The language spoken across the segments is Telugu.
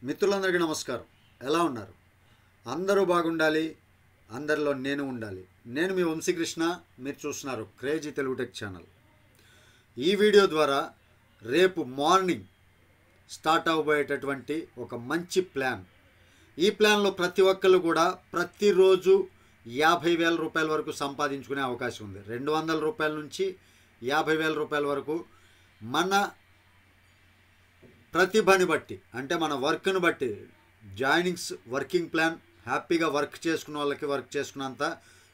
మిత్రులందరికీ నమస్కారం. ఎలా ఉన్నారు? అందరూ బాగుండాలి, అందరిలో నేను ఉండాలి. నేను మీ వంశీకృష్ణ. మీరు చూస్తున్నారు క్రేజీ తెలుగు టెక్ ఛానల్. ఈ వీడియో ద్వారా రేపు మార్నింగ్ స్టార్ట్ అవబోయేటటువంటి ఒక మంచి ప్లాన్. ఈ ప్లాన్లో ప్రతి ఒక్కళ్ళు కూడా ప్రతిరోజు 50,000 రూపాయల వరకు సంపాదించుకునే అవకాశం ఉంది. 200 రూపాయల నుంచి 50,000 రూపాయల వరకు మన ప్రతిభని బట్టి, అంటే మన వర్క్ను బట్టి, జాయినింగ్స్ వర్కింగ్ ప్లాన్, హ్యాపీగా వర్క్ చేసుకున్న వాళ్ళకి వర్క్ చేసుకున్నంత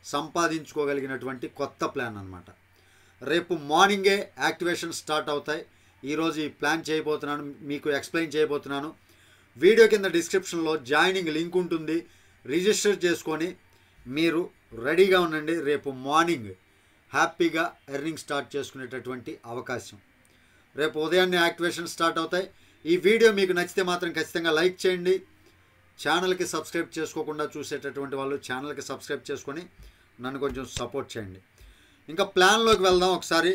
సంపాదించుకోగలిగినటువంటి కొత్త ప్లాన్ అన్నమాట. రేపు మార్నింగే యాక్టివేషన్ స్టార్ట్ అవుతాయి. ఈరోజు ఈ ప్లాన్ చేయబోతున్నాను, మీకు ఎక్స్ప్లెయిన్ చేయబోతున్నాను. వీడియో కింద డిస్క్రిప్షన్లో జాయినింగ్ లింక్ ఉంటుంది. రిజిస్టర్ చేసుకొని మీరు రెడీగా ఉండండి. రేపు మార్నింగ్ హ్యాపీగా ఎర్నింగ్ స్టార్ట్ చేసుకునేటటువంటి అవకాశం. రేపు ఉదయాన్నే యాక్టివేషన్ స్టార్ట్ అవుతాయి. ఈ వీడియో మీకు నచ్చితే మాత్రం ఖచ్చితంగా లైక్ చేయండి. ఛానల్కి సబ్స్క్రైబ్ చేసుకోకుండా చూసేటటువంటి వాళ్ళు ఛానల్కి సబ్స్క్రైబ్ చేసుకొని నన్ను కొంచెం సపోర్ట్ చేయండి. ఇంకా ప్లాన్లోకి వెళ్దాం. ఒకసారి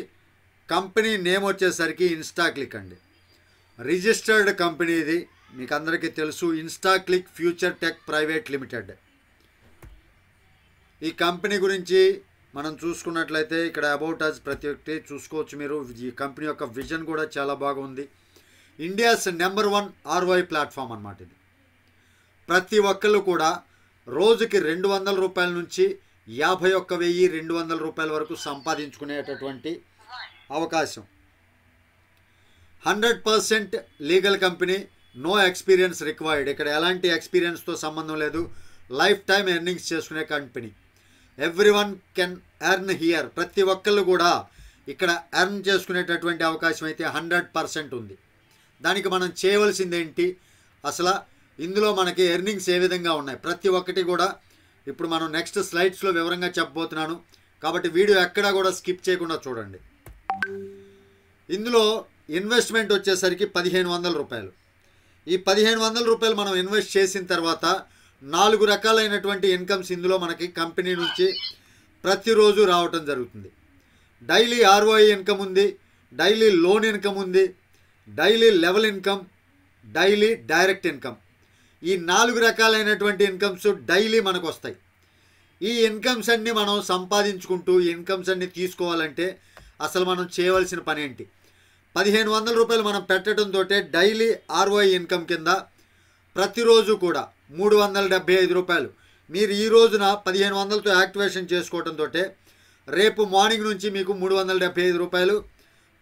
కంపెనీ నేమ్ వచ్చేసరికి ఇన్స్టాక్లిక్ అండి. రిజిస్టర్డ్ కంపెనీ ఇది, మీకు అందరికీ తెలుసు. ఇన్స్టాక్లిక్ ఫ్యూచర్ టెక్ ప్రైవేట్ లిమిటెడ్. ఈ కంపెనీ గురించి మనం చూసుకున్నట్లయితే ఇక్కడ అబౌట్ అస్ ప్రతి ఒక్కటి చూసుకోవచ్చు మీరు. ఈ కంపెనీ యొక్క విజన్ కూడా చాలా బాగుంది. ఇండియాస్ నెంబర్ 1 ROI ప్లాట్ఫామ్ అన్నమాట ఇది. ప్రతి ఒక్కళ్ళు కూడా రోజుకి 200 రూపాయల నుంచి 51,200 రూపాయల వరకు సంపాదించుకునేటటువంటి అవకాశం. 100% legal company, no experience required. ఇక్కడ ఎలాంటి ఎక్స్పీరియన్స్తో సంబంధం లేదు. లైఫ్ టైం ఎర్నింగ్స్ చేసుకునే company. Everyone can earn here. ప్రతి ఒక్కళ్ళు కూడా ఇక్కడ ఎర్న్ చేసుకునేటటువంటి అవకాశం అయితే 100% ఉంది. దానికి మనం చేయవలసింది ఏంటి, అసలు ఇందులో మనకి ఎర్నింగ్స్ ఏ విధంగా ఉన్నాయి ప్రతి ఒక్కటి కూడా ఇప్పుడు మనం నెక్స్ట్ స్లైడ్స్లో వివరంగా చెప్పబోతున్నాను. కాబట్టి వీడియో ఎక్కడా కూడా స్కిప్ చేయకుండా చూడండి. ఇందులో ఇన్వెస్ట్మెంట్ వచ్చేసరికి 1,500 రూపాయలు. ఈ 1,500 రూపాయలు మనం ఇన్వెస్ట్ చేసిన తర్వాత 4 రకాలైనటువంటి ఇన్కమ్స్ ఇందులో మనకి కంపెనీ నుంచి ప్రతిరోజు రావటం జరుగుతుంది. డైలీ ROI ఇన్కమ్ ఉంది, డైలీ లోన్ ఇన్కమ్ ఉంది, daily level income, daily direct income. ఈ 4 రకాలైనటువంటి ఇన్కమ్స్ డైలీ మనకు వస్తాయి. ఈ ఇన్కమ్స్ అన్నీ మనం సంపాదించుకుంటూ ఇన్కమ్స్ అన్నీ తీసుకోవాలంటే అసలు మనం చేయవలసిన పని ఏంటి? 1,500 రూపాయలు మనం పెట్టడంతో డైలీ ROI ఇన్కమ్ కింద ప్రతిరోజు కూడా 375 రూపాయలు మీరు ఈ రోజున 1,500తో యాక్టివేషన్ చేసుకోవడంతో రేపు మార్నింగ్ నుంచి మీకు 375 రూపాయలు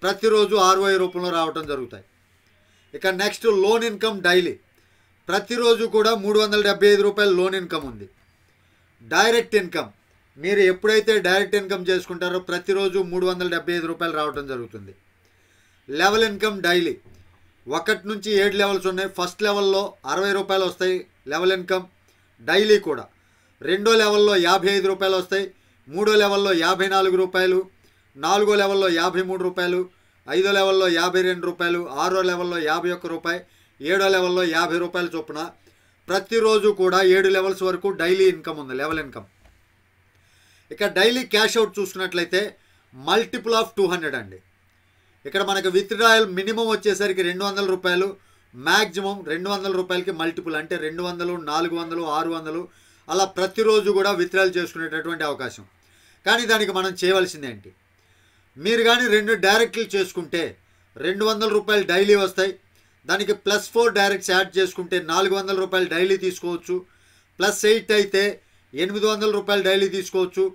ప్రతిరోజు ROI రూపంలో రావటం జరుగుతాయి. ఇక నెక్స్ట్ లోన్ ఇన్కమ్. డైలీ ప్రతిరోజు కూడా 375 రూపాయలు లోన్ ఇన్కమ్ ఉంది. డైరెక్ట్ ఇన్కమ్, మీరు ఎప్పుడైతే డైరెక్ట్ ఇన్కమ్ చేసుకుంటారో ప్రతిరోజు 375 రూపాయలు రావటం జరుగుతుంది. లెవెల్ ఇన్కమ్ డైలీ 1 నుంచి 7 లెవెల్స్ ఉన్నాయి. ఫస్ట్ లెవెల్లో 60 రూపాయలు వస్తాయి లెవెల్ ఇన్కమ్ డైలీ కూడా. రెండో లెవెల్లో 55 రూపాయలు వస్తాయి. మూడో లెవెల్లో 54 రూపాయలు, 4వ లెవెల్లో 53 రూపాయలు, 5వ లెవెల్లో 52 రూపాయలు, 6వ లెవెల్లో 51 రూపాయి, 7వ లెవెల్లో 50 రూపాయల చొప్పున ప్రతిరోజు కూడా 7 లెవెల్స్ వరకు డైలీ ఇన్కమ్ ఉంది, లెవెల్ ఇన్కమ్. ఇక డైలీ క్యాష్ అవుట్ చూసుకున్నట్లయితే మల్టిపుల్ ఆఫ్ 200 అండి. ఇక్కడ మనకు విత్డ్రాయల్ మినిమం వచ్చేసరికి 200 రూపాయలు, మ్యాక్సిమం 200 రూపాయలకి మల్టిపుల్ అంటే 200, 400, 600 అలా ప్రతిరోజు కూడా విత్డ్రాయల్ చేసుకునేటటువంటి అవకాశం. కానీ దానికి మనం చేయవలసింది ఏంటి, మీరు కానీ 2 డైరెక్ట్లు చేసుకుంటే 200 రూపాయలు డైలీ వస్తాయి. దానికి +4 డైరెక్ట్స్ యాడ్ చేసుకుంటే 400 రూపాయలు డైలీ తీసుకోవచ్చు. +8 అయితే 800 రూపాయలు డైలీ తీసుకోవచ్చు.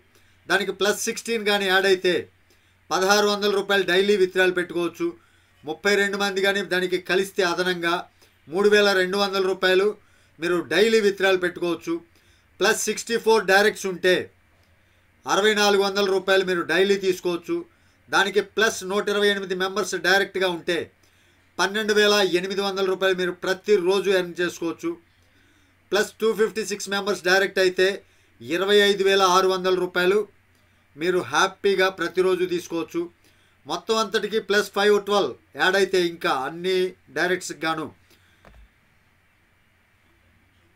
దానికి +16 కానీ యాడ్ అయితే 1,600 రూపాయలు డైలీ విత్డ్రాయల్ పెట్టుకోవచ్చు. 32 మంది కానీ దానికి కలిస్తే అదనంగా 3,200 రూపాయలు మీరు డైలీ విత్డ్రాయల్ పెట్టుకోవచ్చు. +64 డైరెక్ట్స్ ఉంటే 6,400 రూపాయలు మీరు డైలీ తీసుకోవచ్చు. దానికి +128 మెంబర్స్ డైరెక్ట్గా ఉంటే 12,800 రూపాయలు మీరు ప్రతిరోజు ఎర్న్ చేసుకోవచ్చు. +256 మెంబర్స్ డైరెక్ట్ అయితే 25,600 రూపాయలు మీరు హ్యాపీగా ప్రతిరోజు తీసుకోవచ్చు. మొత్తం అంతటికి +512 యాడ్ అయితే ఇంకా అన్ని డైరెక్ట్స్కి గాను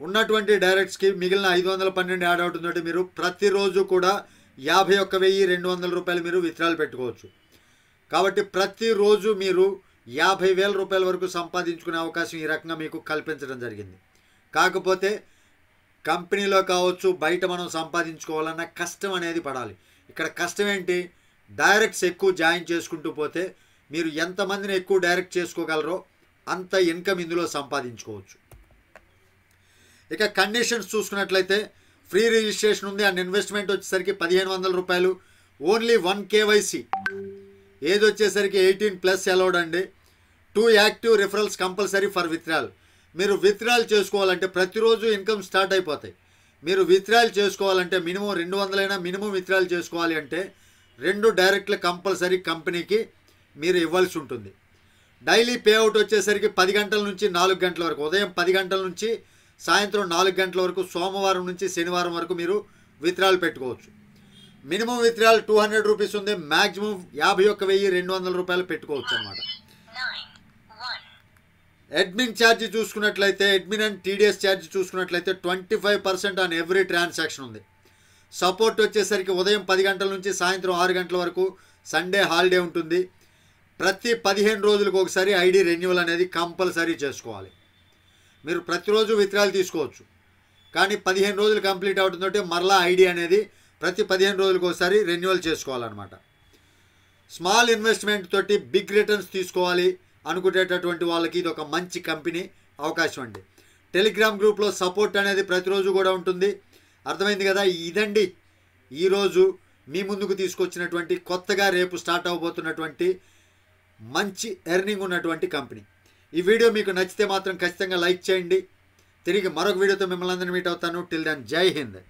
ఉన్నటువంటి డైరెక్ట్స్కి మిగిలిన 512 యాడ్ అవుతుందంటే మీరు ప్రతిరోజు కూడా 51,200 రూపాయలు మీరు విత్డ్రాయల్ పెట్టుకోవచ్చు. కాబట్టి ప్రతిరోజు మీరు 50,000 రూపాయల వరకు సంపాదించుకునే అవకాశం ఈ రకంగా మీకు కల్పించడం జరిగింది. కాకపోతే కంపెనీలో కావచ్చు, బయట మనం సంపాదించుకోవాలన్న కష్టం అనేది పడాలి. ఇక్కడ కష్టం ఏంటి? డైరెక్ట్స్ ఎక్కువ జాయిన్ చేసుకుంటూ పోతే మీరు ఎంతమందిని ఎక్కువ డైరెక్ట్ చేసుకోగలరో అంత ఇన్కమ్ ఇందులో సంపాదించుకోవచ్చు. ఇక కండిషన్స్ చూసుకున్నట్లయితే ఫ్రీ రిజిస్ట్రేషన్ ఉంది. అండ్ ఇన్వెస్ట్మెంట్ వచ్చేసరికి 1,500 రూపాయలు. Only 1 KYC. ఏజ్ వచ్చేసరికి 18+ అలౌడ్ అండి. 2 active referrals compulsory for withdrawal. మీరు విత్డ్రాల్ చేసుకోవాలంటే ప్రతిరోజు ఇన్కమ్ స్టార్ట్ అయిపోతాయి. మీరు విత్డ్రాల్ చేసుకోవాలంటే మినిమం 200 మినిమం విత్డ్రాల్ చేసుకోవాలి అంటే 2 డైరెక్ట్లు కంపల్సరీ కంపెనీకి మీరు ఇవ్వాల్సి ఉంటుంది. డైలీ పేఅవుట్ వచ్చేసరికి 10 గంటల నుంచి 4 గంటల వరకు, ఉదయం 10 గంటల నుంచి సాయంత్రం 4 గంటల వరకు, సోమవారం నుంచి శనివారం వరకు మీరు విత్డ్రాల్ పెట్టుకోవచ్చు. మినిమం విత్డ్రాల్ 200 రూపీస్ ఉంది. మ్యాక్సిమం 51,200 రూపాయలు పెట్టుకోవచ్చు అన్నమాట. అడ్మిన్ ఛార్జ్ చూసుకున్నట్లయితే, అడ్మిన్ అండ్ టీడీఎస్ ఛార్జ్ చూసుకున్నట్లయితే 25% ఆన్ ఎవ్రీ ట్రాన్సాక్షన్ ఉంది. సపోర్ట్ వచ్చేసరికి ఉదయం 10 గంటల నుంచి సాయంత్రం 6 గంటల వరకు, సండే హాలిడే ఉంటుంది. ప్రతి 15 రోజులకు ఒకసారి ఐడి రెన్యువల్ అనేది కంపల్సరీ చేసుకోవాలి. మీరు ప్రతిరోజు విత్డ్రాల్ తీసుకోవచ్చు, కానీ 15 రోజులు కంప్లీట్ అవుతుందంటే మరలా ఐడి అనేది ప్రతి 15 రోజులకు ఒకసారి రెన్యువల్ చేసుకోవాలన్నమాట. స్మాల్ ఇన్వెస్ట్మెంట్ తోటి బిగ్ రిటర్న్స్ తీసుకోవాలి అనుకునేటటువంటి వాళ్ళకి ఇది ఒక మంచి కంపెనీ అవకాశం అండి. టెలిగ్రామ్ గ్రూప్లో సపోర్ట్ అనేది ప్రతిరోజు కూడా ఉంటుంది. అర్థమైంది కదా? ఇదండి ఈరోజు మీ ముందుకు తీసుకొచ్చినటువంటి కొత్తగా రేపు స్టార్ట్ అవబోతున్నటువంటి మంచి ఎర్నింగ్ ఉన్నటువంటి కంపెనీ. ఈ వీడియో మీకు నచ్చితే మాత్రం ఖచ్చితంగా లైక్ చేయండి. తిరిగి మరొక వీడియోతో మిమ్మల్ని అందరినీ మీట్ అవుతాను. టిల్ దెన్ జై హింద్.